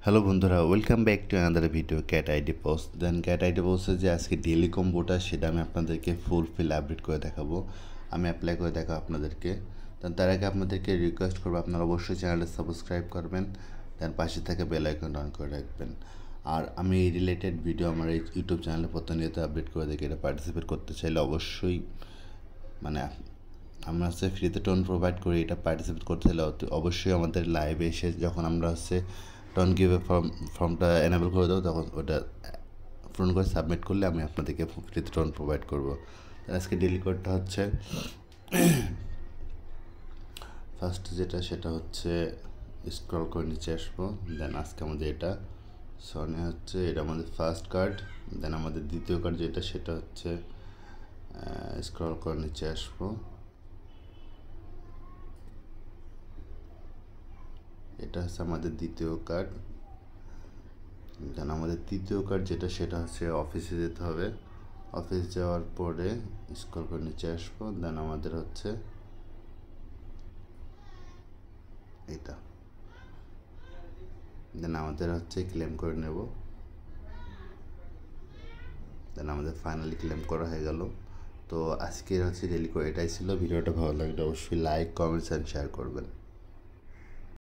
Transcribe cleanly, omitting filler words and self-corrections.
Hello বন্ধুরা, welcome back to another video cat ID post. Then cat ID পোস্টের যে আজকে ডেইলি কম্বোটা সেটা আমি আপনাদেরকে ফুলফিল আপডেট করে দেখাবো। আমি অ্যাপ্লাই করে দেখাবো আপনাদেরকে। দেন তার আগে আপনাদেরকে রিকোয়েস্ট করবো আপনারা অবশ্যই চ্যানেলটা সাবস্ক্রাইব করবেন, দেন পাশে থেকে বেল আইকন অন করে রাখবেন। আর আমি এই রিলেটেড ভিডিও আমার এই ইউটিউব চ্যানেলে প্রতিনিয়ত আপডেট করে দেখি। এটা পার্টিসিপেট করতে চাইলে অবশ্যই মানে আমরা ফ্রিতে টোন প্রোভাইড করি। এটা পার্টিসিপেট করতে চাইলে অবশ্যই আমাদের লাইভে এসে যখন আমরা টোন গিভে ফর্মটা এনেবল করে দেবো, তখন ওটা পূরণ করে সাবমিট করলে আমি আপনাদেরকে ফ্রিতে টোন প্রোভাইড করবো। আজকে ডেলি কোডটা হচ্ছে ফার্স্ট যেটা সেটা হচ্ছে স্ক্রল করে নিচে আসবো। দেন আজকে আমাদের এটা সনে হচ্ছে, এটা আমাদের ফার্স্ট কার্ড। দেন আমাদের দ্বিতীয় কার্ড যেটা সেটা হচ্ছে স্ক্রল করে নিচে আসবো, এটা হচ্ছে আমাদের দ্বিতীয় কার্ড। দেন আমাদের তৃতীয় কার্ড যেটা সেটা হচ্ছে অফিসে যেতে হবে। অফিস যাওয়ার পরে স্ক্রল করে নিচে আসবো। দেন আমাদের হচ্ছে এটা, দেন আমাদের হচ্ছে ক্লেম করে নেব। দেন আমাদের ফাইনালি ক্লেম করা হয়ে গেল। তো আজকের হচ্ছে ডেলি করে এটাই ছিল। ভিডিওটা ভালো লাগলে অবশ্যই লাইক, কমেন্টস অ্যান্ড শেয়ার করবেন।